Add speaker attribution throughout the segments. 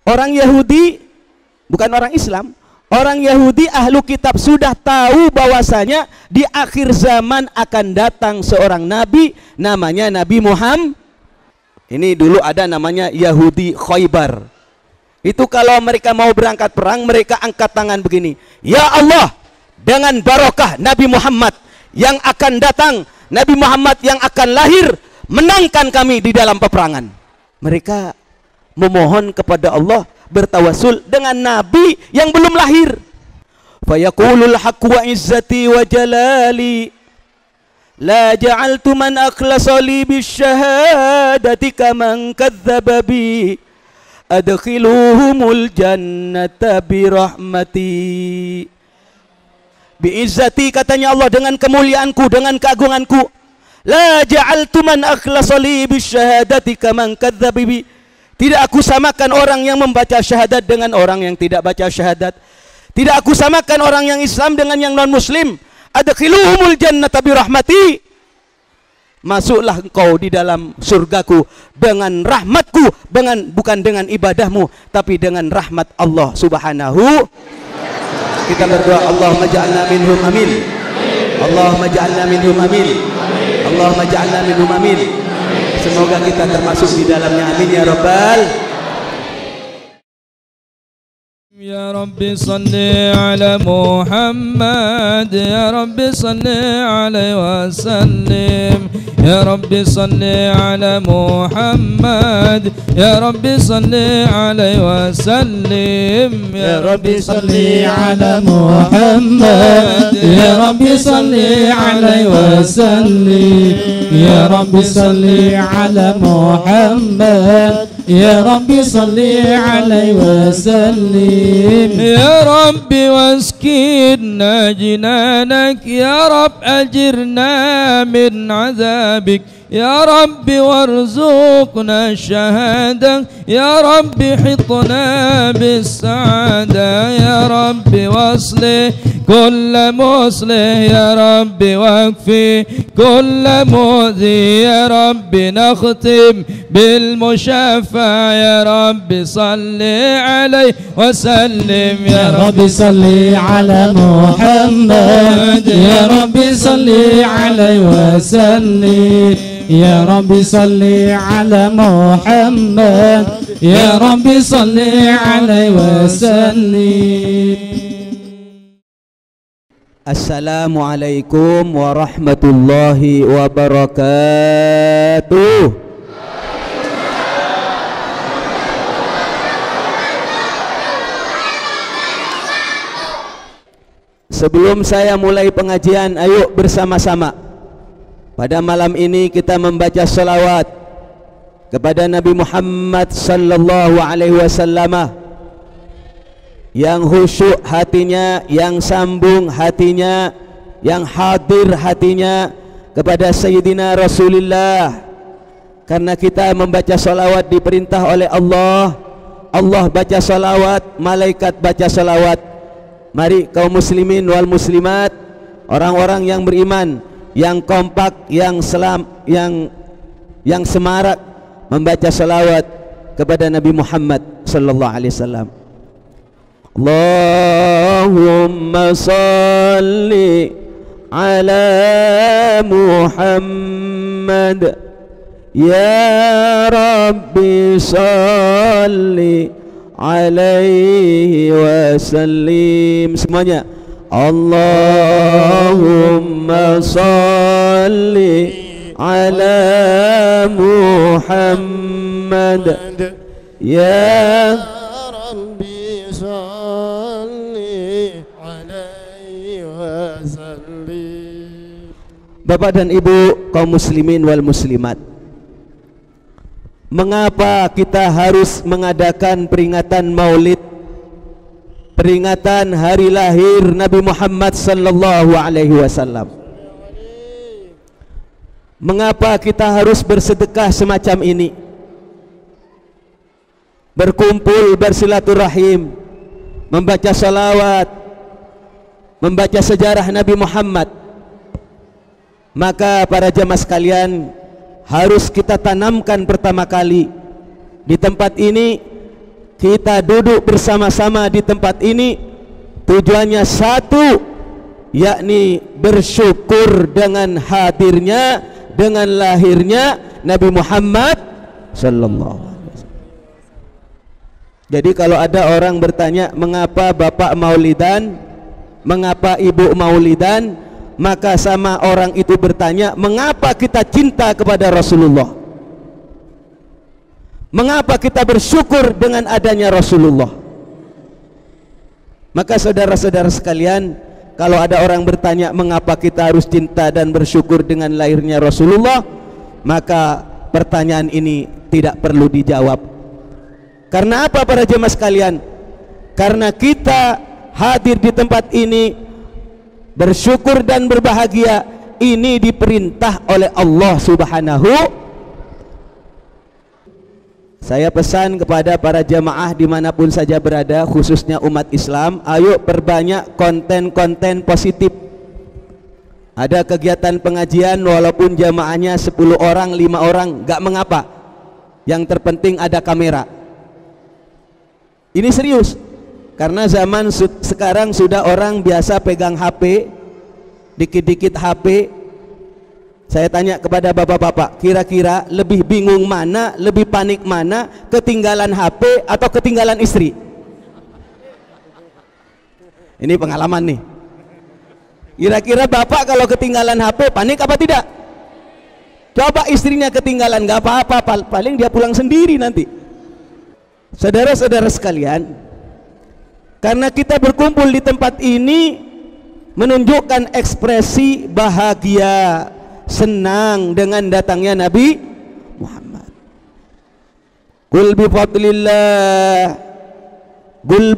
Speaker 1: Orang Yahudi, bukan orang Islam, orang Yahudi ahlu kitab sudah tahu bahwasanya di akhir zaman akan datang seorang nabi namanya Nabi Muhammad. Ini dulu ada namanya Yahudi Khaybar. Itu kalau mereka mau berangkat perang, mereka angkat tangan begini, ya Allah, dengan barokah Nabi Muhammad yang akan datang, Nabi Muhammad yang akan lahir, menangkan kami di dalam peperangan. Mereka memohon kepada Allah, bertawasul dengan nabi yang belum lahir. Fayaqulul haqqu wa izzati wa jalali la ja'altu man akhlasa li bisyahadati kaman kadzdzaba bi adkhiluhumul jannata bi rahmati. Bi izzati, katanya Allah, dengan kemuliaanku, dengan keagunganku, la ja'altu man akhlasa li bisyahadati kaman kadzdzaba bi. Tidak aku samakan orang yang membaca syahadat dengan orang yang tidak baca syahadat. Tidak aku samakan orang yang Islam dengan yang non muslim. Adkhiluhumul jannata bi rahmati. Masuklah engkau di dalam surgaku dengan rahmatku, bukan dengan ibadahmu, tapi dengan rahmat Allah Subhanahu. Kita berdoa, Allahumma ja'alna minhum, amin. Allahumma ja'alna minhum, amin. Allahumma ja'alna minhum, amin. Semoga kita termasuk di dalamnya, amin ya rabbal.
Speaker 2: Ya Rabbi salli ala Muhammad, ya Rabbi salli alaihi wasallim. Ya Rabbi salli ala Muhammad, ya Rabbi salli alaihi wasallim.
Speaker 3: Ya Rabbi salli ala Muhammad, ya Rabbi salli alaihi wasallim. Ya Rabbi salli ala Muhammad, ya Rabbi salli alaihi wasallim.
Speaker 2: Ya Rabbi waskinna jinanak, ya Rabb ajirna min azabik. Ya Rabbi warzuqna syahadah, ya Rabbi hitna bis-sa'adah. Ya Rabbi waslih kulla muslih, ya Rabbi wakfi kulla mu'zi. Ya Rabbi nakhtim bil mushaffa, ya Rabbi salli alaihi wasallim.
Speaker 3: Ya Rabbi salli ala Muhammad, ya Rabbi salli alaihi wasallim. Ya Rabbi salli ala Muhammad, ya Rabbi salli alaihi wasallim.
Speaker 1: Assalamualaikum warahmatullahi wabarakatuh. Sebelum saya mulai pengajian, ayo bersama-sama pada malam ini kita membaca salawat kepada Nabi Muhammad sallallahu alaihi wasallam, yang khusyuk hatinya, yang sambung hatinya, yang hadir hatinya kepada Sayyidina Rasulullah. Karena kita membaca salawat diperintah oleh Allah. Allah baca salawat, malaikat baca salawat. Mari kaum muslimin wal muslimat, orang-orang yang beriman, yang kompak, yang semarak membaca salawat kepada Nabi Muhammad sallallahu alaihi wasallam. Allahumma salli ala Muhammad, ya Rabbi salli alaihi wasallim. Semuanya, Allahumma salli ala Muhammad, ya Rabbi salli alaihi wasallim. Bapak dan Ibu kaum muslimin wal muslimat, mengapa kita harus mengadakan peringatan Maulid, peringatan hari lahir Nabi Muhammad sallallahu alaihi wasallam? Mengapa kita harus bersedekah semacam ini? Berkumpul, bersilaturahim, membaca salawat, membaca sejarah Nabi Muhammad. Maka para jamaah sekalian, harus kita tanamkan pertama kali di tempat ini, kita duduk bersama-sama di tempat ini tujuannya satu, yakni bersyukur dengan hadirnya, dengan lahirnya Nabi Muhammad sallallahu alaihi wasallam. Jadi kalau ada orang bertanya mengapa bapak maulidan, mengapa ibu maulidan, maka sama orang itu bertanya mengapa kita cinta kepada Rasulullah, mengapa kita bersyukur dengan adanya Rasulullah. Maka saudara-saudara sekalian, kalau ada orang bertanya mengapa kita harus cinta dan bersyukur dengan lahirnya Rasulullah, maka pertanyaan ini tidak perlu dijawab. Karena apa para jemaah sekalian? Karena kita hadir di tempat ini bersyukur dan berbahagia, ini diperintah oleh Allah Subhanahu. Saya pesan kepada para jamaah dimanapun saja berada, khususnya umat Islam, ayo perbanyak konten-konten positif. Ada kegiatan pengajian walaupun jamaahnya 10 orang, 5 orang, gak mengapa. Yang terpenting ada kamera. Ini serius, karena zaman sekarang sudah orang biasa pegang HP, dikit-dikit HP. Saya tanya kepada bapak-bapak, kira-kira lebih bingung mana, lebih panik mana, ketinggalan HP atau ketinggalan istri? Ini pengalaman nih. Kira-kira bapak kalau ketinggalan HP panik apa tidak? Coba istrinya ketinggalan, gak apa-apa, paling dia pulang sendiri nanti. Saudara-saudara sekalian, karena kita berkumpul di tempat ini menunjukkan ekspresi bahagia, senang dengan datangnya Nabi Muhammad. Qul bi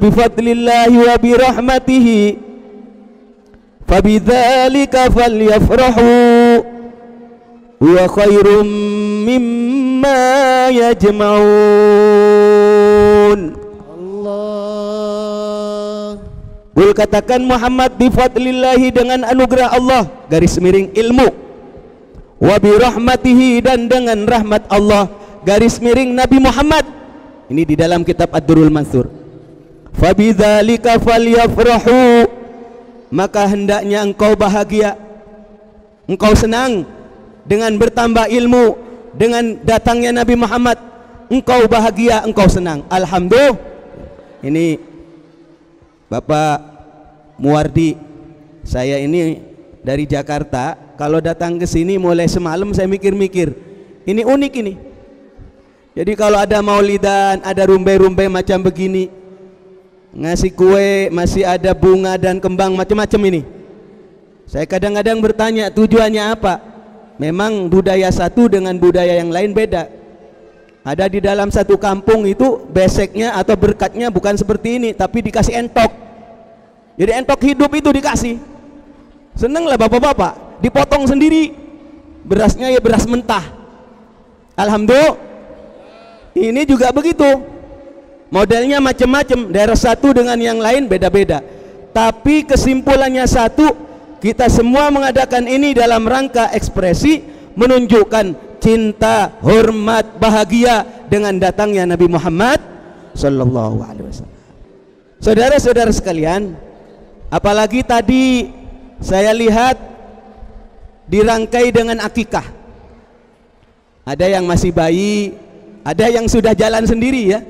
Speaker 1: fadlillahi wa bi rahmatihi fabidzalika falyafrahu wa khairum mimma yajma'un. Allah. Qul katakan Muhammad bi fadlillahi, dengan anugerah Allah garis miring ilmu, wa bi rahmatihi, dan dengan rahmat Allah garis miring Nabi Muhammad. Ini di dalam kitab Ad-Durrul Mansur. Fa bidzalika falyafrahu, maka hendaknya engkau bahagia, engkau senang dengan bertambah ilmu, dengan datangnya Nabi Muhammad. Engkau bahagia, engkau senang. Alhamdulillah. Ini Bapak Muwardi, saya ini dari Jakarta. Kalau datang ke sini mulai semalam saya mikir-mikir, ini unik ini. Jadi kalau ada maulidan, ada rumbai-rumbai macam begini, ngasih kue, masih ada bunga dan kembang macam-macam ini. Saya kadang-kadang bertanya tujuannya apa? Memang budaya satu dengan budaya yang lain beda. Ada di dalam satu kampung itu beseknya atau berkatnya bukan seperti ini, tapi dikasih entok. Jadi entok hidup itu dikasih. Seneng lah bapak-bapak, dipotong sendiri. Berasnya ya beras mentah. Alhamdulillah. Ini juga begitu. Modelnya macam-macam, daerah satu dengan yang lain beda-beda. Tapi kesimpulannya satu, kita semua mengadakan ini dalam rangka ekspresi menunjukkan cinta, hormat, bahagia dengan datangnya Nabi Muhammad sallallahu alaihi wasallam. Saudara-saudara sekalian, apalagi tadi saya lihat dirangkai dengan akikah. Ada yang masih bayi, ada yang sudah jalan sendiri ya.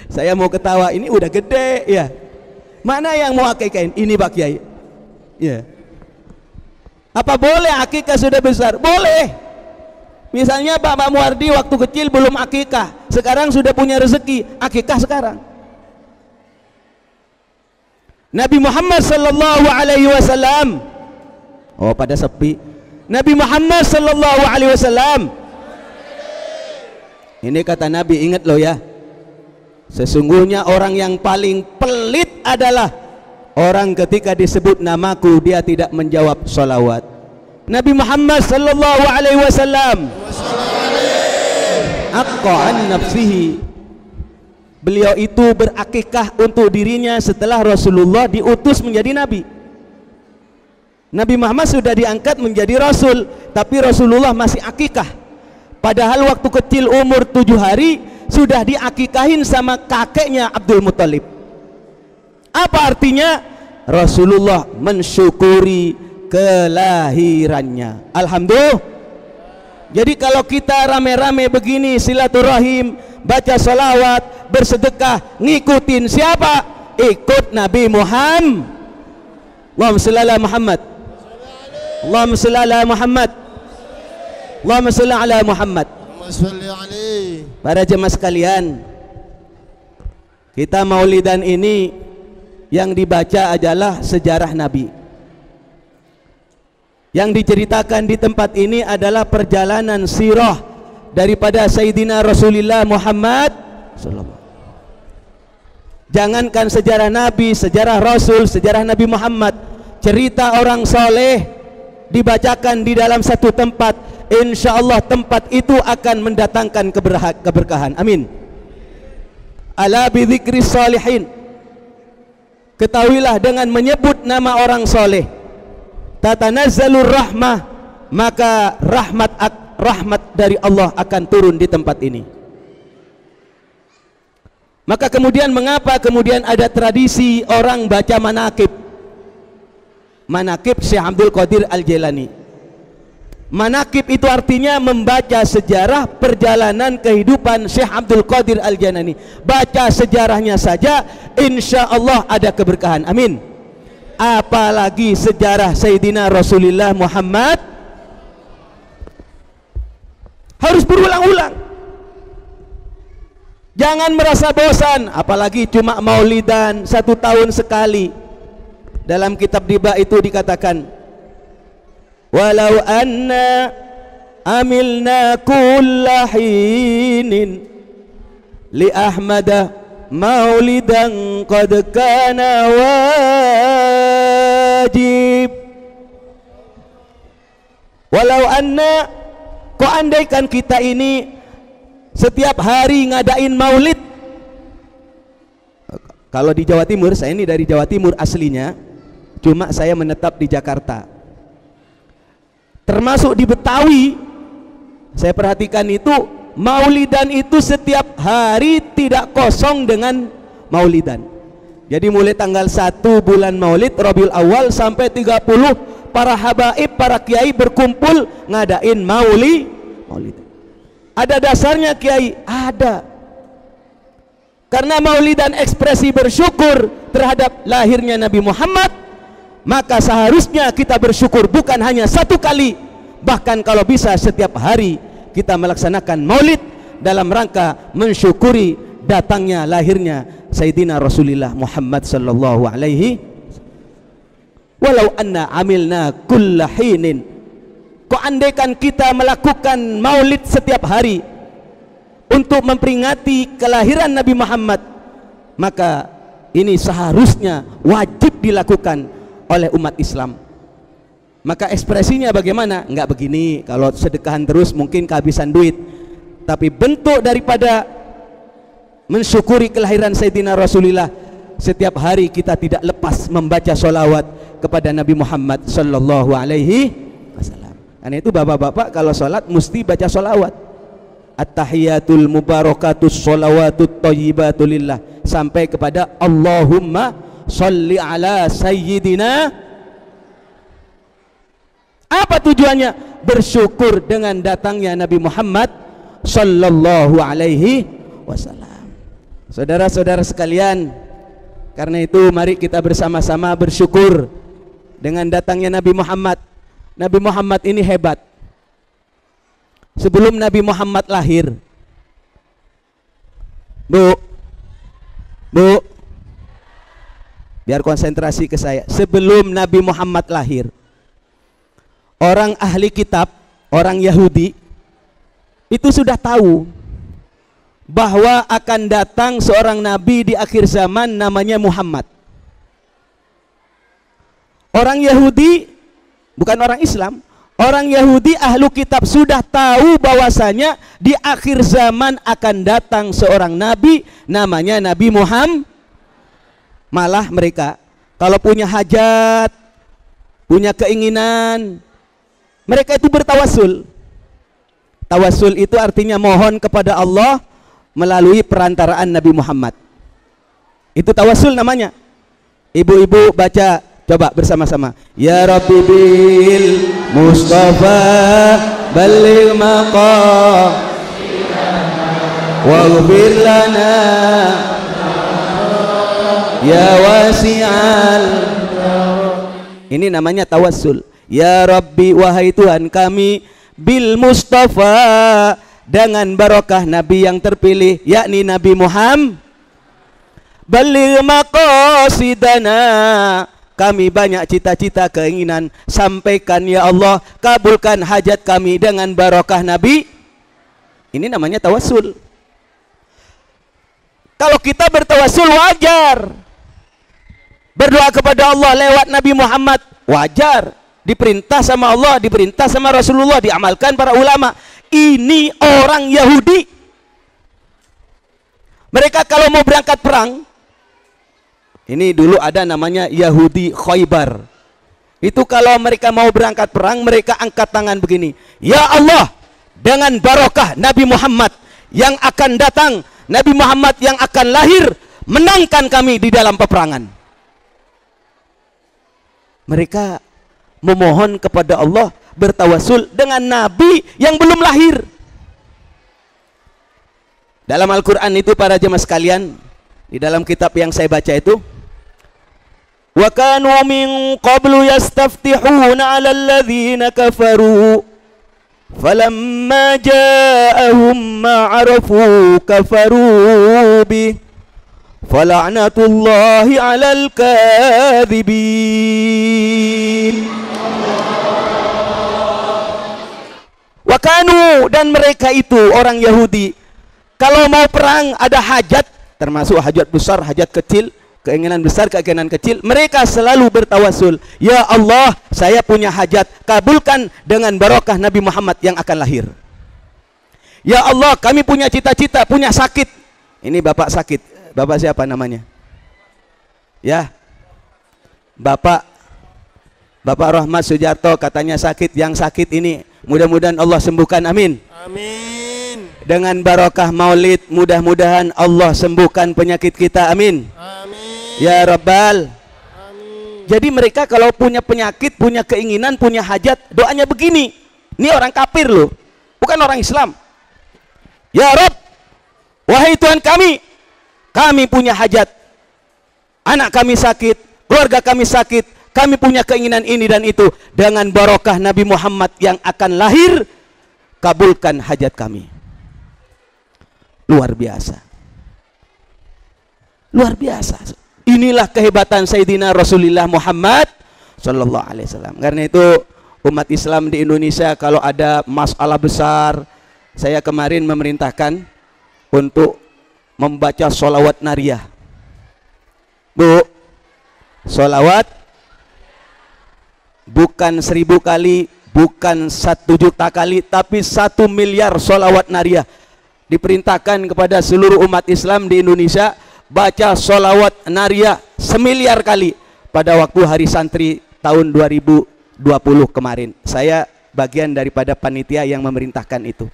Speaker 1: Saya mau ketawa, ini udah gede ya. Mana yang mau akikahin? Ini Pak Kiai. Ya. Apa boleh akikah sudah besar? Boleh. Misalnya Pak Muwardi waktu kecil belum akikah, sekarang sudah punya rezeki, akikah sekarang. Nabi Muhammad sallallahu alaihi wasallam. Oh, pada sepi. Nabi Muhammad sallallahu alaihi wasallam. Ini kata Nabi, ingat loh ya. Sesungguhnya orang yang paling pelit adalah orang ketika disebut namaku dia tidak menjawab salawat. Nabi Muhammad sallallahu alaihi wasallam aqqa an nafsihi. Beliau itu berakikah untuk dirinya setelah Rasulullah diutus menjadi nabi. Nabi Muhammad sudah diangkat menjadi rasul, tapi Rasulullah masih akikah. Padahal waktu kecil umur 7 hari sudah diakikahin sama kakeknya Abdul Muthalib. Apa artinya? Rasulullah mensyukuri kelahirannya. Alhamdulillah. Jadi kalau kita rame-rame begini silaturahim, baca salawat, bersedekah, ngikutin siapa? Ikut Nabi Muhammad. Allahumma shalli ala Muhammad. Allahumma shalli ala Muhammad. Allahumma shalli ala Muhammad. Para jemaah sekalian, kita maulidan ini yang dibaca adalah sejarah Nabi. Yang diceritakan di tempat ini adalah perjalanan sirah daripada Sayyidina Rasulullah Muhammad sallallahu. Jangankan sejarah Nabi, sejarah Rasul, sejarah Nabi Muhammad, cerita orang soleh dibacakan di dalam satu tempat, insya Allah tempat itu akan mendatangkan keberkahan. Amin. Ala bidzikri salihin, ketahuilah dengan menyebut nama orang soleh, tatanazzalur rahmah, maka rahmat dari Allah akan turun di tempat ini. Maka kemudian mengapa kemudian ada tradisi orang baca manaqib? Manaqib Syekh Abdul Qadir Al-Jailani. Manaqib itu artinya membaca sejarah perjalanan kehidupan Syekh Abdul Qadir Al-Jailani. Baca sejarahnya saja insya Allah ada keberkahan. Amin. Apalagi sejarah Sayyidina Rasulullah Muhammad, harus berulang-ulang. Jangan merasa bosan, apalagi cuma maulidan 1 tahun sekali. Dalam kitab Diba itu dikatakan, walau anna amilna kulla hinin li Ahmada maulidan qad kana wajib. Walau anna, kok andaikan kita ini setiap hari ngadain maulid. Kalau di Jawa Timur, saya ini dari Jawa Timur aslinya, cuma saya menetap di Jakarta. Termasuk di Betawi, saya perhatikan itu maulidan itu setiap hari tidak kosong dengan maulidan. Jadi mulai tanggal 1 bulan Maulid Rabiul Awal sampai 30 para habaib, para kiai berkumpul ngadain maulid. Ada dasarnya kiai? Ada. Karena maulidan ekspresi bersyukur terhadap lahirnya Nabi Muhammad, maka seharusnya kita bersyukur bukan hanya 1 kali, bahkan kalau bisa setiap hari kita melaksanakan maulid dalam rangka mensyukuri datangnya lahirnya Sayyidina Rasulullah Muhammad sallallahu alaihi. Walau anna amilna kulla hinin, kok andaikan kita melakukan maulid setiap hari untuk memperingati kelahiran Nabi Muhammad, maka ini seharusnya wajib dilakukan oleh umat Islam. Maka ekspresinya bagaimana? Enggak begini, kalau sedekahan terus mungkin kehabisan duit. Tapi bentuk daripada mensyukuri kelahiran Sayyidina Rasulullah, setiap hari kita tidak lepas membaca sholawat kepada Nabi Muhammad sallallahu alaihi wasallam. Karena itu bapak-bapak kalau sholat mesti baca sholawat. At-tahiyatul mubarakatus sholawatut thayyibatulillah sampai kepada Allahumma sholli ala sayyidina. Apa tujuannya? Bersyukur dengan datangnya Nabi Muhammad sallallahu alaihi wasallam. Saudara-saudara sekalian, karena itu mari kita bersama-sama bersyukur dengan datangnya Nabi Muhammad. Nabi Muhammad ini hebat. Sebelum Nabi Muhammad lahir, Bu, biar konsentrasi ke saya. Sebelum Nabi Muhammad lahir, orang ahli kitab, orang Yahudi itu sudah tahu bahwa akan datang seorang nabi di akhir zaman namanya Muhammad. Orang Yahudi, bukan orang Islam, orang Yahudi ahlu kitab sudah tahu bahwasanya di akhir zaman akan datang seorang nabi namanya Nabi Muhammad. Malah mereka kalau punya hajat, punya keinginan, mereka itu bertawasul. Tawasul itu artinya mohon kepada Allah, melalui perantaraan Nabi Muhammad. Itu tawasul namanya. Ibu-ibu baca, coba bersama-sama. Ya Rabbi bil Mustafa balligh maqam waghfir lana ya wasi'al. Ini namanya tawasul. Ya Rabbi, wahai Tuhan kami, bil Mustafa, dengan barokah Nabi yang terpilih, yakni Nabi Muhammad. Balligh maqasidana, kami banyak cita-cita keinginan, sampaikan ya Allah, kabulkan hajat kami dengan barokah Nabi. Ini namanya tawasul. Kalau kita bertawasul wajar, berdoa kepada Allah lewat Nabi Muhammad wajar, diperintah sama Allah, diperintah sama Rasulullah, diamalkan para ulama. Ini orang Yahudi. Mereka kalau mau berangkat perang, ini dulu ada namanya Yahudi Khaybar. Itu kalau mereka mau berangkat perang, mereka angkat tangan begini. Ya Allah, dengan barokah Nabi Muhammad yang akan datang, Nabi Muhammad yang akan lahir, menangkan kami di dalam peperangan. Mereka memohon kepada Allah, bertawasul dengan Nabi yang belum lahir. Dalam Al-Quran itu para jemaah sekalian, di dalam kitab yang saya baca itu, wa kanu min qablu yastaftihuna 'ala alladhina kafaru falamma ja'ahum ma 'arafu kafaru bih fala'natullahi 'alal kadhibin. Wakanu, dan mereka itu orang Yahudi, kalau mau perang ada hajat, termasuk hajat besar, hajat kecil, keinginan besar, keinginan kecil, mereka selalu bertawasul. Ya Allah, saya punya hajat, kabulkan dengan barokah Nabi Muhammad yang akan lahir. Ya Allah, kami punya cita-cita, punya sakit. Ini bapak sakit, bapak siapa namanya? Ya, Bapak Rahmat Sujarto katanya sakit, yang sakit ini mudah-mudahan Allah sembuhkan, amin.
Speaker 4: Amin.
Speaker 1: Dengan barokah maulid, mudah-mudahan Allah sembuhkan penyakit kita, amin.
Speaker 4: Amin.
Speaker 1: Ya Rabbal.
Speaker 4: Amin.
Speaker 1: Jadi mereka kalau punya penyakit, punya keinginan, punya hajat, doanya begini. Ini orang kafir loh, bukan orang Islam. Ya Rabb, wahai Tuhan kami punya hajat, anak kami sakit, keluarga kami sakit, kami punya keinginan ini dan itu, dengan barokah Nabi Muhammad yang akan lahir, kabulkan hajat kami. Luar biasa. Luar biasa. Inilah kehebatan Sayyidina Rasulullah Muhammad Sallallahu Alaihi Wasallam. Karena itu umat Islam di Indonesia kalau ada masalah besar, saya kemarin memerintahkan untuk membaca sholawat nariyah. Bu, sholawat bukan 1000 kali, bukan 1 juta kali, tapi 1 miliar sholawat nariyah. Diperintahkan kepada seluruh umat Islam di Indonesia baca sholawat nariyah 1 miliar kali pada waktu hari santri tahun 2020 kemarin. Saya bagian daripada panitia yang memerintahkan itu.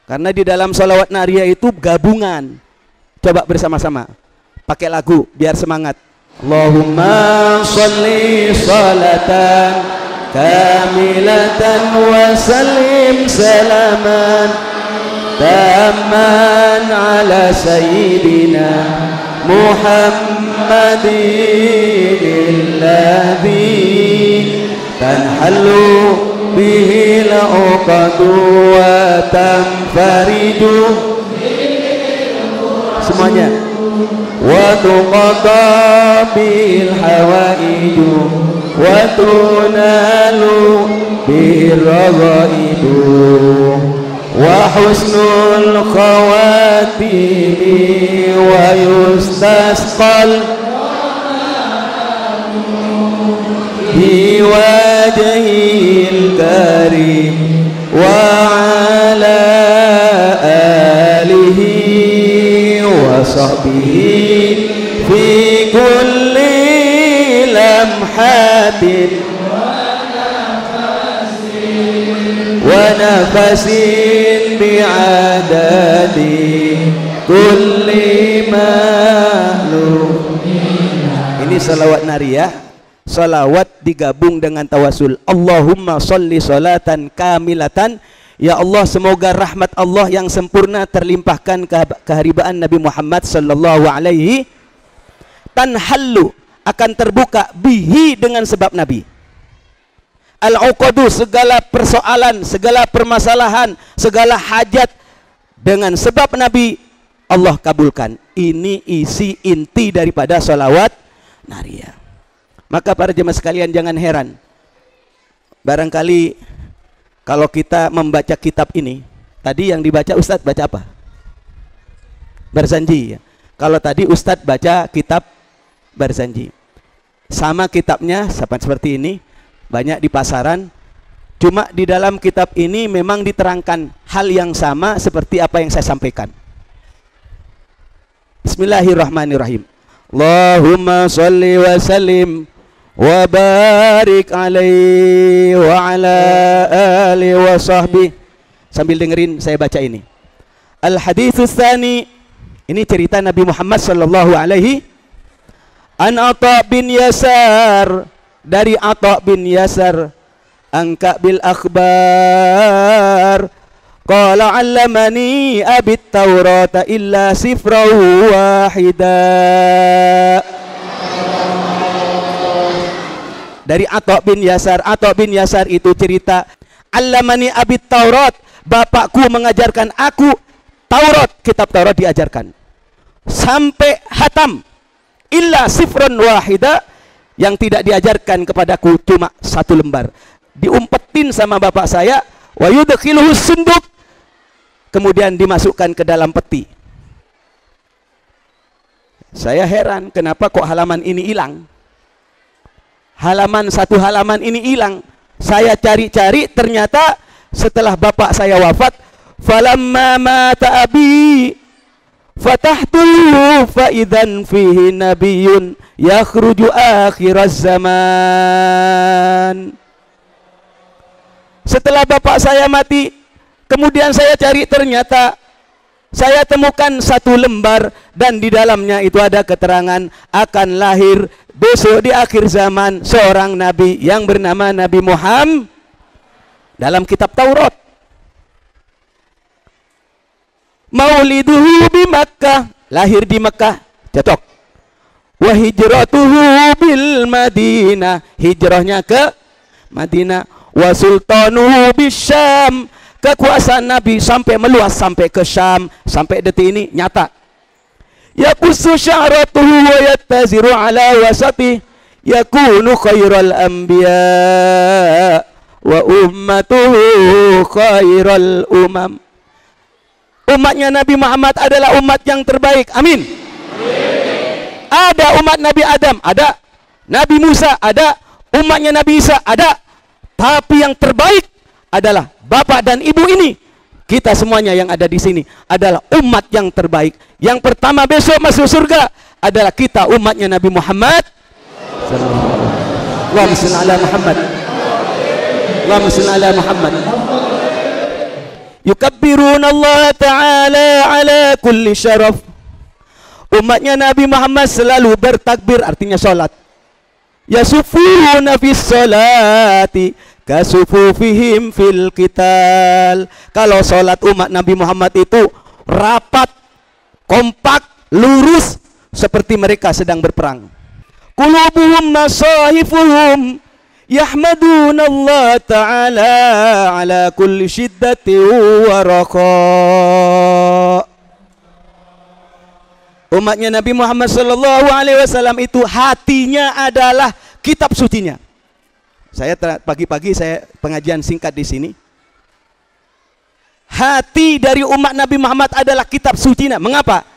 Speaker 1: Karena di dalam sholawat nariyah itu gabungan. Coba bersama-sama pakai lagu biar semangat. Allahumma sholli salatan kamilatan wa sallim salaman tamman ala sayyidina Muhammadin alladhi tanhallu bihi al-uqadu wa tanfariju. Semuanya. Wa tuqada bil hawaiju wa tunalu bir raghaibu wa husnul khawatimi wa yustasqal bi wajhil karim wa ala alihi wa sahbihi fi kulli lamhatin wa nafasin bi'adadi kulli makhluk. Ini salawat nariyah, salawat digabung dengan tawasul. Allahumma sholli sholatan kamilatan. Ya Allah, semoga rahmat Allah yang sempurna terlimpahkan keharibaan Nabi Muhammad sallallahu alaihi tanhallu, akan terbuka bihi, dengan sebab Nabi, al-uqadu, segala persoalan, segala permasalahan, segala hajat, dengan sebab Nabi Allah kabulkan. Ini isi inti daripada salawat nariyah. Maka para jemaah sekalian, jangan heran barangkali kalau kita membaca kitab ini. Tadi yang dibaca Ustadz baca apa? Barzanji ya. Kalau tadi Ustadz baca kitab Barzanji, sama kitabnya seperti ini, banyak di pasaran. Cuma di dalam kitab ini memang diterangkan hal yang sama seperti apa yang saya sampaikan. Bismillahirrahmanirrahim. Allahumma sholli wa sallim wa barik alaihi wa ala alihi wa sahbihi. Sambil dengerin saya baca ini. Al haditsus tsani, ini cerita Nabi Muhammad sallallahu alaihi. An Atha bin Yasar, dari Atha bin Yasar, angka bil akhbar, qala 'allamani abit taurata illa sifrahu wahida. Dari Atha bin Yasar. Atha bin Yasar itu cerita, allamani abit Taurat, bapakku mengajarkan aku Taurat, kitab Taurat diajarkan sampai hatam, illa sifron wahida, yang tidak diajarkan kepadaku cuma satu lembar. Diumpetin sama bapak saya, wa yudkhiluhu sunduk, kemudian dimasukkan ke dalam peti. Saya heran kenapa kok halaman ini hilang. Satu halaman ini hilang. Saya cari-cari, ternyata setelah bapak saya wafat, falamma mata abi fatahtuhu fa idzan fihi nabiyyun yakhruju akhiraz zaman. Setelah bapak saya mati, kemudian saya cari, ternyata saya temukan satu lembar, dan di dalamnya itu ada keterangan akan lahir besok di akhir zaman seorang nabi yang bernama Nabi Muhammad dalam kitab Taurat. Mauliduhu di Makkah, lahir di Makkah, cocok. Wa hijratuhu bil Madinah, hijrahnya ke Madinah. Wa sultanuhu bisyam, kekuasaan Nabi sampai meluas sampai ke Syam, sampai detik ini nyata. Yaqusu sya'ratuhu wa yattaziru ala wasati, yakunu khairal anbiya wa ummatuhu khairal umam. Umatnya Nabi Muhammad adalah umat yang terbaik. Amin. Ada umat Nabi Adam, ada Nabi Musa, ada umatnya Nabi Isa, ada. Tapi yang terbaik adalah bapak dan ibu ini. Kita semuanya yang ada di sini adalah umat yang terbaik. Yang pertama besok masuk surga adalah kita, umatnya Nabi Muhammad. Allahumma shalli ala Muhammad. Allahumma shalli ala Muhammad. Yukabbiruna Allah Ta'ala ala kulli syaraf. Umatnya Nabi Muhammad selalu bertakbir, artinya sholat. Yasufuna fis sholati kasufufihim fil qital. Kalau sholat umat Nabi Muhammad itu rapat, kompak, lurus, seperti mereka sedang berperang. Qulubuhum masahifuhum yahmaduna Allah Ta'ala ala kulli shiddati wa raqa. Umatnya Nabi Muhammad sallallahu alaihi wasallam itu hatinya adalah kitab sucinya. Saya pagi-pagi saya pengajian singkat di sini. Hati dari umat Nabi Muhammad adalah kitab sucinya. Mengapa?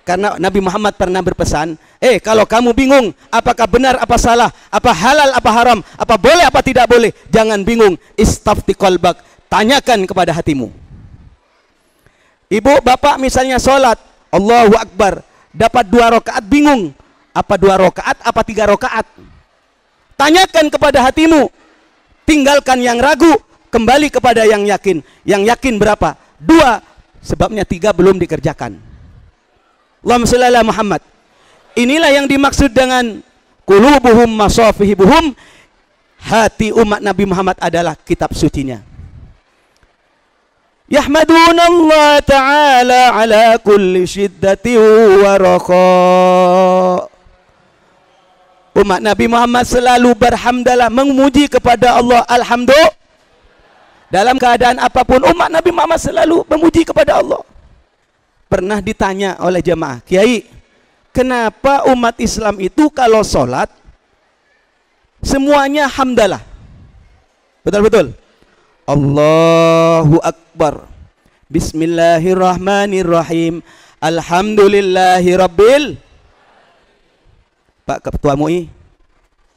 Speaker 1: Karena Nabi Muhammad pernah berpesan, kalau kamu bingung apakah benar apa salah, apa halal apa haram, apa boleh apa tidak boleh, jangan bingung, istafti qalbak, tanyakan kepada hatimu. Ibu, bapak misalnya sholat, Allahu Akbar, dapat 2 rakaat, bingung, apa 2 rakaat apa 3 rakaat. Tanyakan kepada hatimu, tinggalkan yang ragu, kembali kepada yang yakin. Yang yakin berapa? 2, sebabnya 3 belum dikerjakan. Allahumma shalli ala Muhammad. Inilah yang dimaksud dengan qulubuhum masafihibuhum. Hati umat Nabi Muhammad adalah kitab sucinya. Yahmaduna Allah Ta'ala ala kulli syiddati wa raqa. Umat Nabi Muhammad selalu berhamdalah, memuji kepada Allah. Alhamdulillah. Dalam keadaan apapun umat Nabi Muhammad selalu memuji kepada Allah. Pernah ditanya oleh jemaah, Kiai, kenapa umat Islam itu kalau sholat semuanya hamdalah? Betul-betul. Allahu Akbar, Bismillahirrahmanirrahim, Alhamdulillahi Rabbil. Pak Ketua MUI,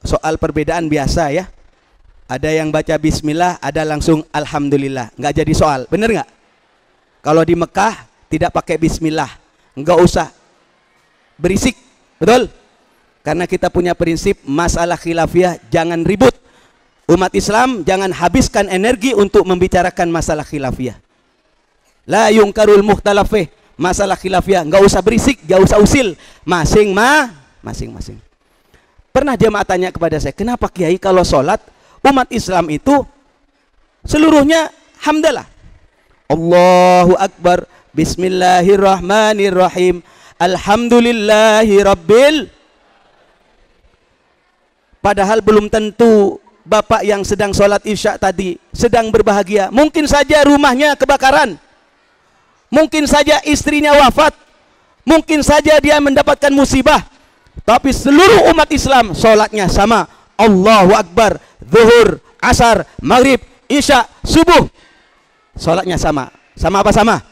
Speaker 1: soal perbedaan biasa ya. Ada yang baca Bismillah, ada langsung Alhamdulillah. Nggak jadi soal, bener nggak? Kalau di Mekah tidak pakai Bismillah, nggak usah berisik, betul? Karena kita punya prinsip masalah khilafiyah, jangan ribut. Umat Islam jangan habiskan energi untuk membicarakan masalah khilafiyah. La yungkarul mukhtalafih, masalah khilafiyah nggak usah berisik, nggak usah usil, masing-masing. Pernah jemaah tanya kepada saya, kenapa Kiai kalau sholat umat Islam itu seluruhnya hamdalah? Allahu Akbar, Bismillahirrahmanirrahim, Alhamdulillahi Rabbil. Padahal belum tentu bapak yang sedang sholat isya tadi sedang berbahagia. Mungkin saja rumahnya kebakaran, mungkin saja istrinya wafat, mungkin saja dia mendapatkan musibah. Tapi seluruh umat Islam sholatnya sama. Allahu Akbar, zuhur, asar, maghrib, isya, subuh, sholatnya sama. Sama apa sama?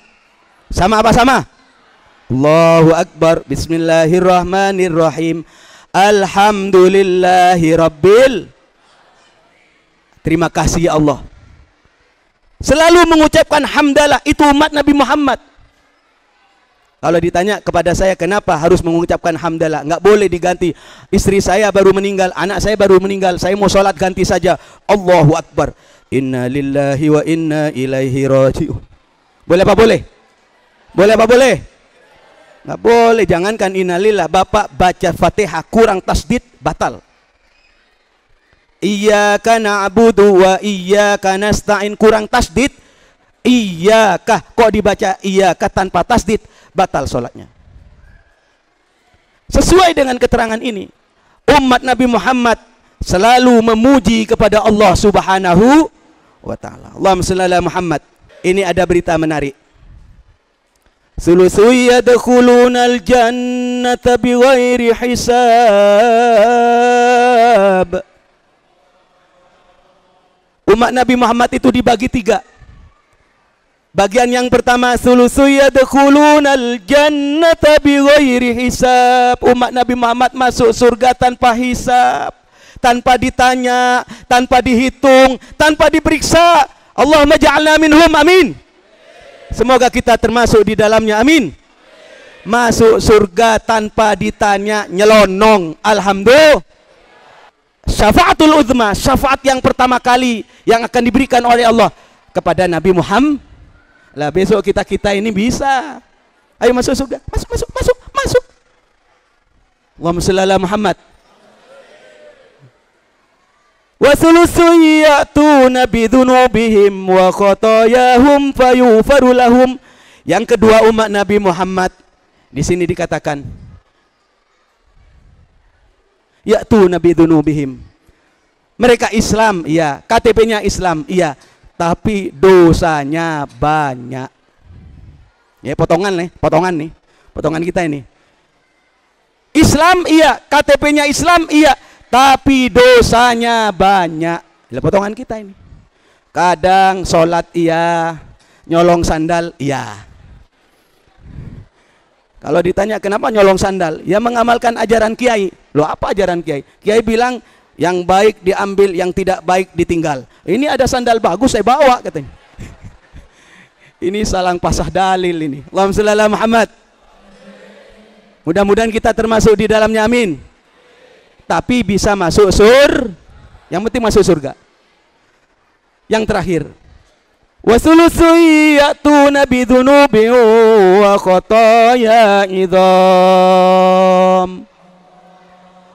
Speaker 1: Sama apa sama? Allahu Akbar, Bismillahirrahmanirrahim, Alhamdulillahi Rabbil. Terima kasih ya Allah. Selalu mengucapkan hamdalah, itu umat Nabi Muhammad. Kalau ditanya kepada saya kenapa harus mengucapkan hamdalah, nggak boleh diganti. Istri saya baru meninggal, anak saya baru meninggal, saya mau sholat ganti saja. Allahu Akbar, Inna lillahi wa inna ilaihi raji'un. Boleh apa boleh? Boleh apa boleh? Nggak boleh. Jangankan innalillah, bapak baca Fatihah kurang tasdid, batal. Iyyaka na'budu wa iyyaka nasta'in, kurang tasdid. Iyyaka, kok dibaca iyyaka tanpa tasdid, batal sholatnya. Sesuai dengan keterangan ini, umat Nabi Muhammad selalu memuji kepada Allah Subhanahu wa ta'ala. Allahumma shalli ala Muhammad. Ini ada berita menarik. Sulusu yadkhulunal jannata bighairi hisab. Umat Nabi Muhammad itu dibagi tiga. Bagian yang pertama, sulusu yadkhulunal jannata bighairi hisab. Umat Nabi Muhammad masuk surga tanpa hisab, tanpa ditanya, tanpa dihitung, tanpa diperiksa. Allahumma ja'alna minhum, amin. Semoga kita termasuk di dalamnya, amin. Masuk surga tanpa ditanya, nyelonong, alhamdulillah. Syafaatul uzma, syafaat yang pertama kali yang akan diberikan oleh Allah kepada Nabi Muhammad. Lah besok kita ini bisa. Ayo masuk surga, masuk. Allahumma shalli ala Muhammad. Wa sulusu ya'tuna bidunubihim wa khotoyahum fayufaru lahum. Yang kedua umat Nabi Muhammad di sini dikatakan ya'tuna bidunubihim. Mereka Islam, iya, KTP-nya Islam, iya, tapi dosanya banyak. Ya, potongan kita ini. Islam iya, KTP-nya Islam iya, tapi dosanya banyak. Lihat potongan kita ini. Kadang sholat iya, nyolong sandal iya. Kalau ditanya kenapa nyolong sandal, ya mengamalkan ajaran kiai. Loh, apa ajaran kiai? Kiai bilang yang baik diambil, yang tidak baik ditinggal. Ini ada sandal bagus saya bawa katanya. Ini salang pasah dalil ini. Allahumma shalli ala Muhammad. Mudah-mudahan kita termasuk di dalamnya, amin. Tapi bisa masuk yang penting masuk surga. Yang terakhir, Wa thulutsu ya'tuna bidzunubi wa khotaya idham.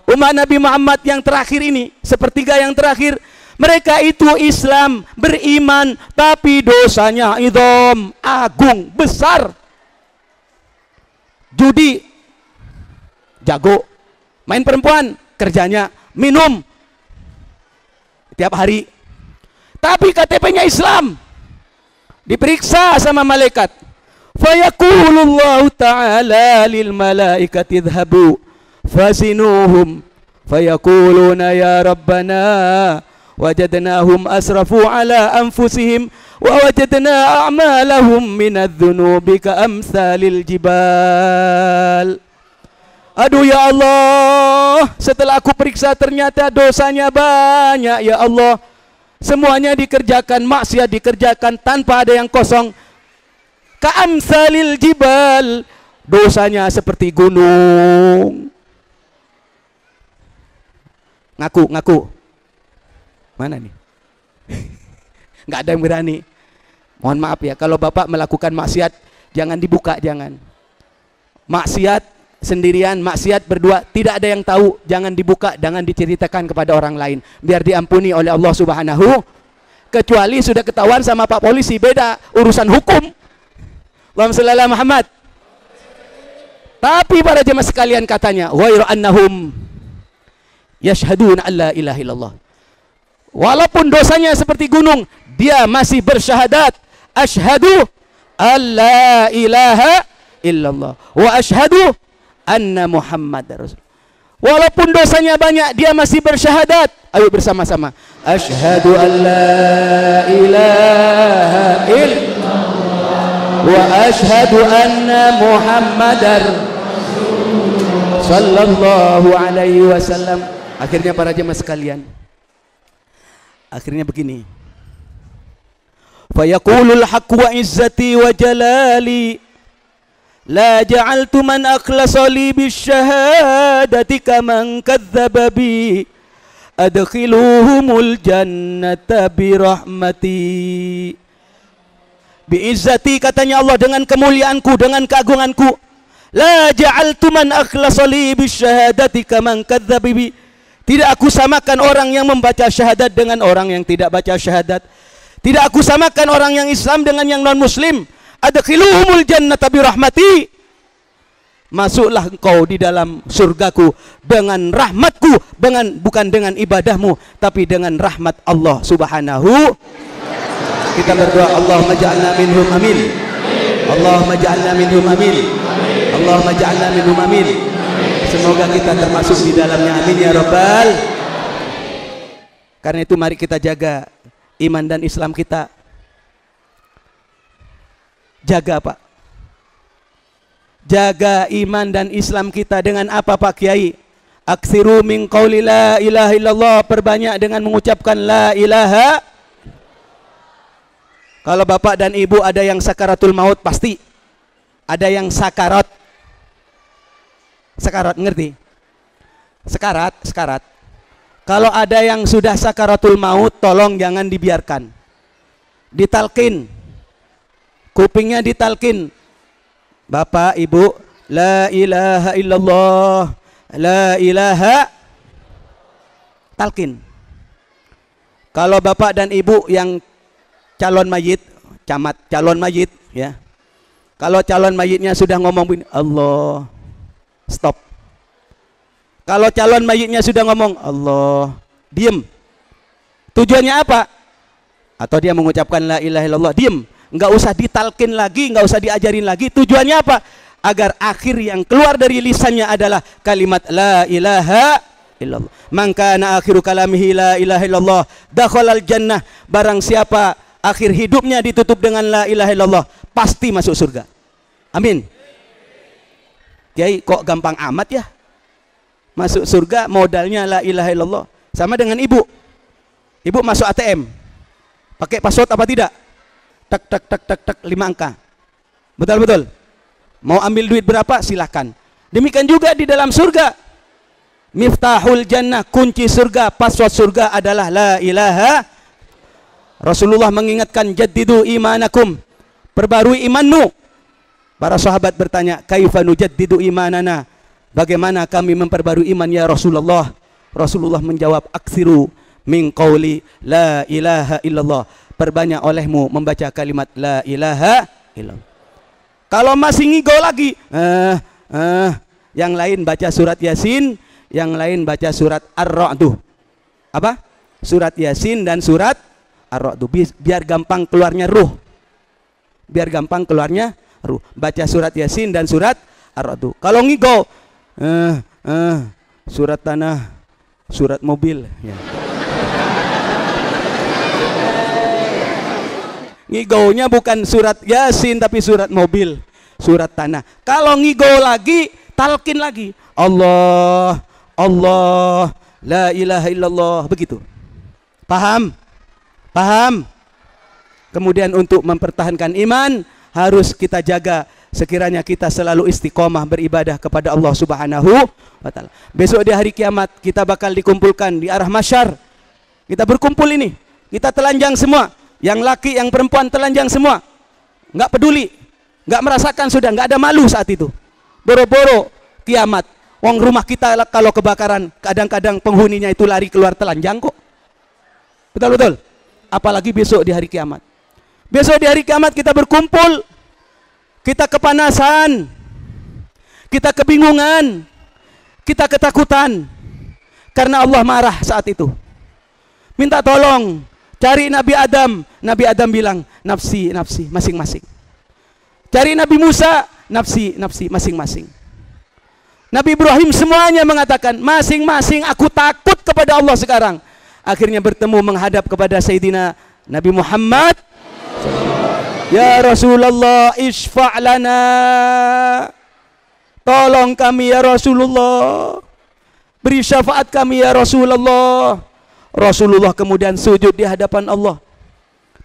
Speaker 1: Umat Nabi Muhammad yang terakhir ini, sepertiga yang terakhir, mereka itu Islam, beriman, tapi dosanya idham, agung, besar. Judi, jago. Main perempuan, kerjanya minum tiap hari. Tapi KTP-nya Islam. Diperiksa sama malaikat. Fayaqulullahu ta'ala lil malaikati idhabu fasinuhum fayaquluna ya rabbana wajadnahum asrafu ala anfusihim wa wajadna a'malahum minadh-dhunubi ka'amsalil jibal. Aduh ya Allah, setelah aku periksa ternyata dosanya banyak ya Allah. Semuanya dikerjakan, maksiat dikerjakan tanpa ada yang kosong. Ka'amsalil jibal, dosanya seperti gunung. Ngaku. Mana nih? Nggak ada yang berani. Mohon maaf ya, kalau Bapak melakukan maksiat, jangan dibuka, jangan. Maksiat sendirian, maksiat berdua, tidak ada yang tahu, jangan dibuka, jangan diceritakan kepada orang lain, biar diampuni oleh Allah Subhanahu. Kecuali sudah ketahuan sama Pak Polisi, beda urusan hukum. Allahumma shalli ala Muhammad. Tapi para jemaah sekalian katanya, ghairu annahum yashhaduna alla ilaha illallah. Walaupun dosanya seperti gunung, dia masih bersyahadat, asyhadu alla ilaha illallah wa asyhadu anna Muhammadar Rasul. Walaupun dosanya banyak, dia masih bersyahadat. Ayo bersama-sama. Asyhadu an la ilaha illallah wa asyhadu anna Muhammadar sallallahu alaihi wasallam. Akhirnya para jemaah sekalian, akhirnya begini. Fayaqulul haqq wa izzati wa jalali la ja'altu man akhlasa li bisyahadati kaman kadzdzaba bi adkhiluhumul jannata bi rahmati. Bi izzati, katanya Allah, dengan kemuliaanku, dengan keagunganku. La ja'altu man akhlasa li bisyahadati kaman kadzdzaba bi. Tidak aku samakan orang yang membaca syahadat dengan orang yang tidak baca syahadat. Tidak aku samakan orang yang Islam dengan yang non muslim. Adkhiluhumul jannata bi rahmati. Masuklah engkau di dalam surgaku dengan rahmatku, bukan dengan ibadahmu, tapi dengan rahmat Allah Subhanahu. Kita berdoa, Allahumma ja'alna minhum amin. Allahumma ja'alna minhum amin. Allahumma ja'alna minhum amin. Semoga kita termasuk di dalamnya, amin ya rabbal. Karena itu mari kita jaga iman dan Islam kita. Jaga Pak, jaga iman dan Islam kita dengan apa Pak Kiai? Aksiru min qauli la ilaha illallah, perbanyak dengan mengucapkan la ilaha. Kalau Bapak dan Ibu ada yang sakaratul maut, pasti ada yang sakarat. Sakarat, ngerti? Sekarat. Kalau ada yang sudah sakaratul maut, tolong jangan dibiarkan. Ditalkin. Kupingnya ditalkin. Bapak, Ibu, la ilaha illallah, la ilaha, talkin. Kalau Bapak dan Ibu yang calon mayit, camat calon mayit ya. Kalau calon mayitnya sudah ngomong begini, Allah, stop. Kalau calon mayitnya sudah ngomong Allah, diem. Tujuannya apa? Atau dia mengucapkan la ilaha illallah, diem. Nggak usah ditalkin lagi, nggak usah diajarin lagi. Tujuannya apa? Agar akhir yang keluar dari lisannya adalah kalimat la ilaha illallah. Man kana akhiru kalamihi la ilaha illallah dakhalal jannah. Barang siapa akhir hidupnya ditutup dengan la ilaha illallah, pasti masuk surga. Amin. Kiai, kok gampang amat ya? Masuk surga modalnya la ilaha illallah. Sama dengan Ibu. Ibu masuk ATM, pakai password apa tidak? Tak 5 angka. Betul. Mau ambil duit berapa silahkan. Demikian juga di dalam surga. Miftahul jannah, kunci surga, password surga adalah la ilaha. Rasulullah mengingatkan, jaddidu imanakum, perbarui imanmu. Para sahabat bertanya, kaifa nujaddidu imanana, bagaimana kami memperbarui iman ya Rasulullah? Rasulullah menjawab, aksiru min qawli la ilaha illallah, perbanyak olehmu membaca kalimat la ilaha illallah. Kalau masih ngigau lagi, yang lain baca surat Yasin, yang lain baca surat Ar-Ra'd. Apa? Surat Yasin dan surat Ar-Ra'd, biar gampang keluarnya ruh. Biar gampang keluarnya ruh. Baca surat Yasin dan surat Ar-Ra'd. Kalau ngigau, surat tanah, surat mobil, ya. Ngigaunya bukan surat Yasin tapi surat mobil, surat tanah. Kalau ngigau lagi, talqin lagi, Allah, Allah, la ilaha illallah, begitu. Paham? Paham? Kemudian untuk mempertahankan iman harus kita jaga, sekiranya kita selalu istiqomah beribadah kepada Allah Subhanahu wa ta'ala. Besok di hari kiamat kita bakal dikumpulkan di arah masyar. Kita berkumpul ini, kita telanjang semua, yang laki yang perempuan telanjang semua, nggak peduli, nggak merasakan, sudah nggak ada malu saat itu. Boro-boro kiamat, wong rumah kita kalau kebakaran kadang-kadang penghuninya itu lari keluar telanjang kok. Betul-betul. Apalagi besok di hari kiamat. Besok di hari kiamat kita berkumpul, kita kepanasan, kita kebingungan, kita ketakutan, karena Allah marah saat itu. Minta tolong, cari Nabi Adam. Nabi Adam bilang, nafsi, nafsi, masing-masing. Cari Nabi Musa, nafsi, nafsi, masing-masing. Nabi Ibrahim semuanya mengatakan, masing-masing aku takut kepada Allah sekarang. Akhirnya bertemu menghadap kepada Sayyidina Nabi Muhammad. Ya Rasulullah, isfa' lana, tolong kami ya Rasulullah, beri syafaat kami ya Rasulullah. Rasulullah kemudian sujud di hadapan Allah,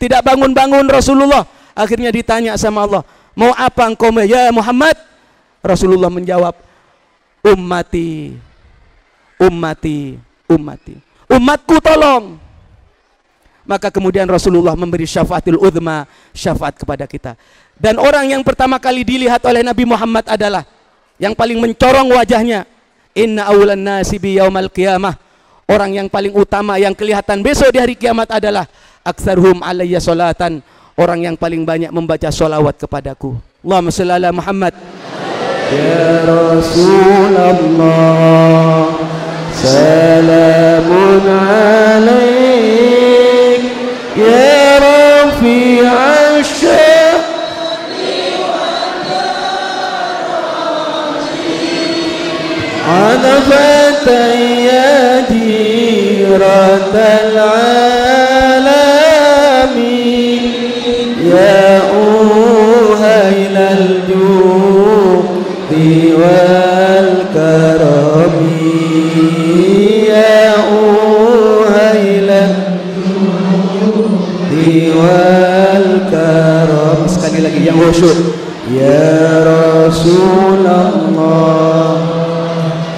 Speaker 1: tidak bangun-bangun Rasulullah. Akhirnya ditanya sama Allah, mau apa engkau ya Muhammad? Rasulullah menjawab, ummati, ummati, ummati, umatku tolong. Maka kemudian Rasulullah memberi syafaatul uzma, syafaat kepada kita. Dan orang yang pertama kali dilihat oleh Nabi Muhammad adalah yang paling mencorong wajahnya, inna awlan nasi bi yaumal qiyamah, orang yang paling utama yang kelihatan besok di hari kiamat adalah aktsarhum alayya salatan, orang yang paling banyak membaca sholawat kepadaku. Allahumma shalli ala Muhammad. Ya Rasulullah, salamun alaik, ya rafi'ash sya'ni adafat yadiratal alamin, ya uhailal judi wal karami, ya uhailal judi wal karam. Sekali lagi yang khusyuk, ya Rasulullah,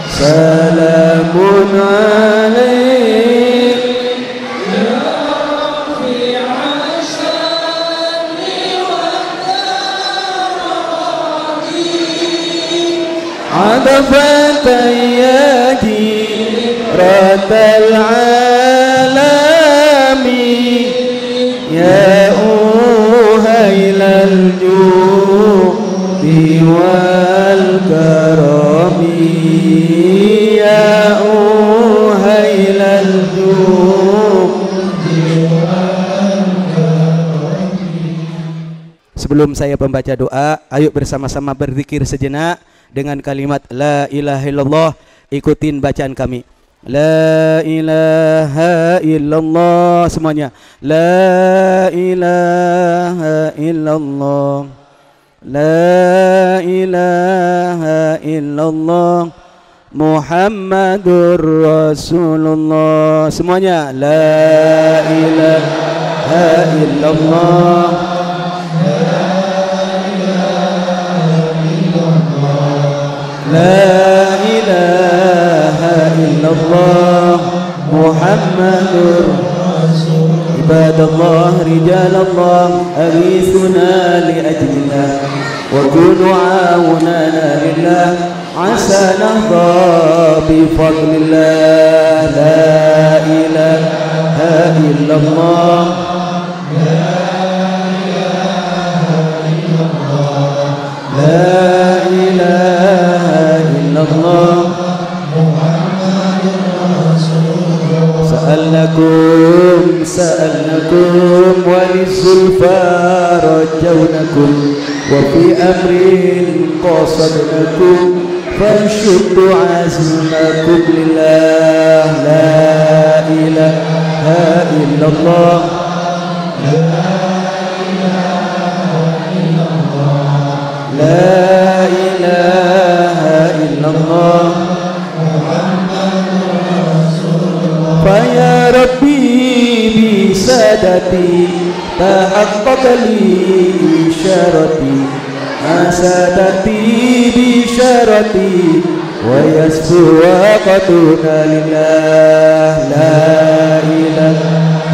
Speaker 1: salamun alaik, ya rafi'ash sya'ni wal karami, adafat yadiratal alami, ya uhailal judi wal karami, ya uhailal judi wal karami. Sebelum saya membaca doa, ayo bersama-sama berzikir sejenak dengan kalimat la ilaha illallah. Ikutin bacaan kami. La ilaha illallah, semuanya. La ilaha illallah, la ilaha illallah, Muhammadur Rasulullah. Semuanya. La ilaha illallah, la ilaha illallah, Muhammadur Rasulullah. عباد الله رجال الله أغيثنا لأجل الله وكونوا عاوننا لله عسى نهضى بفضل الله لا إله إلا الله لا إله إلا الله سألناكم وللزلفى رجونكم وفي أمر قصدناكم فانشدوا عزمكم لله لا إله إلا الله لا إله إلا الله فيا ربي بسادتي تحقق لي إشارتي ما سادتي بإشارتي ويسفو وقتنا لله لا إله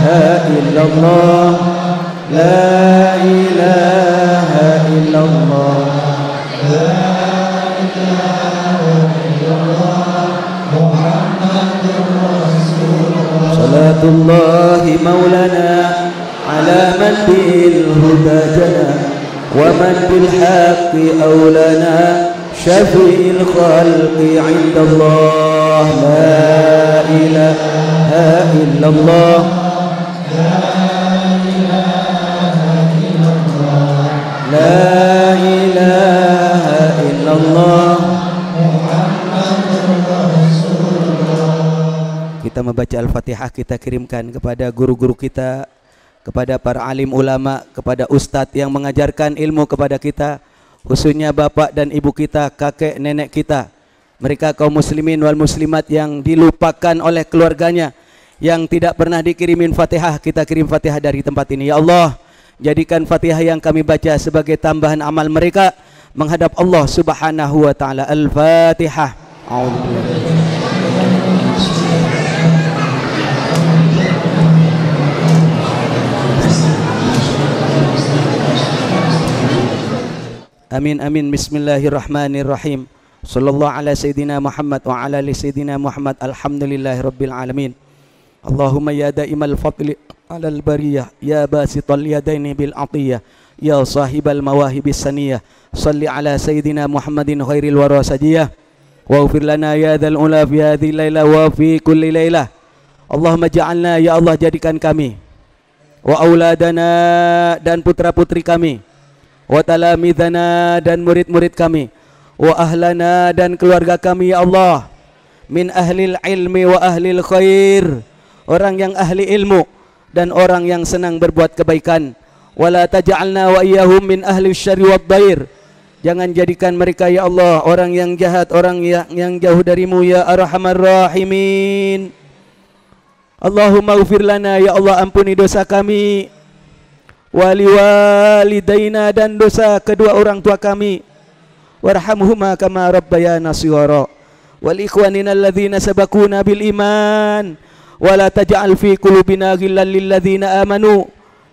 Speaker 1: إلا الله لا إله إلا الله صلاة الله مولانا على من بالهدى جنى ومن بالحق أولانا شفيع الخلق عند الله لا إله إلا الله لا إله إلا الله. Kita membaca Al-Fatihah, kita kirimkan kepada guru-guru kita, kepada para alim ulama, kepada ustadz yang mengajarkan ilmu kepada kita, khususnya bapak dan ibu kita, kakek nenek kita, mereka kaum muslimin wal muslimat yang dilupakan oleh keluarganya, yang tidak pernah dikirimin Fatihah. Kita kirim Fatihah dari tempat ini. Ya Allah, jadikan Fatihah yang kami baca sebagai tambahan amal mereka menghadap Allah Subhanahu wa taala. Al-Fatihah. Amin amin. Bismillahirrahmanirrahim. Sallallahu ala sayyidina Muhammad wa ala ali sayyidina Muhammad. Alhamdulillahirabbil alamin. Allahumma ya daimal fadli alal bariyah, ya basital yadaini bil atiyah, ya sahibal mawahibis saniyah, salli ala sayyidina Muhammadin khairil wara sajiyah, wa ufir lana ya dzal ula fi hadhihi laila wa fi kulli lailah. Allahumma ja'alna, ya Allah jadikan kami, wa auladana dan putra-putri kami, wa talamidana dan murid-murid kami, wa ahlana dan keluarga kami, ya Allah, min ahlil ilmi wa ahlil khair, orang yang ahli ilmu dan orang yang senang berbuat kebaikan. Wala taj'alna wa iyyahum min ahli syarri wad dair, jangan jadikan mereka ya Allah orang yang jahat, orang yang jauh darimu ya arhamar rahimin. Allahumma ighfir lana, ya Allah ampuni dosa kami, wali walidaina dan dosa kedua orang tua kami, warhamhuma kama rabbayana shighara, wal ikhwanina alladzina sabaquna bil iman, wala taj'al fi qulubina ghillan lil ladzina amanu,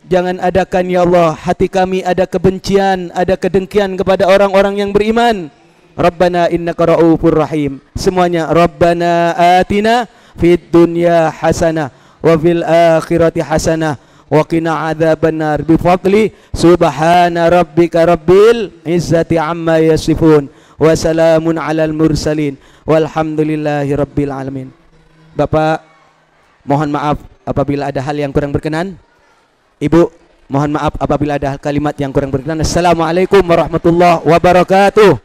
Speaker 1: jangan adakan ya Allah hati kami ada kebencian, ada kedengkian kepada orang-orang yang beriman. Rabbana innaka raufur rahim. Semuanya Rabbana atina fid dunya hasanah wa fil akhirati hasanah wa qina adzabannar bi fadli subhana rabbika rabbil izzati amma yasifun wa salamun alal mursalin walhamdulillahi rabbil alamin. Bapak, mohon maaf apabila ada hal yang kurang berkenan. Ibu, mohon maaf apabila ada kalimat yang kurang berkenan. Assalamualaikum warahmatullahi wabarakatuh.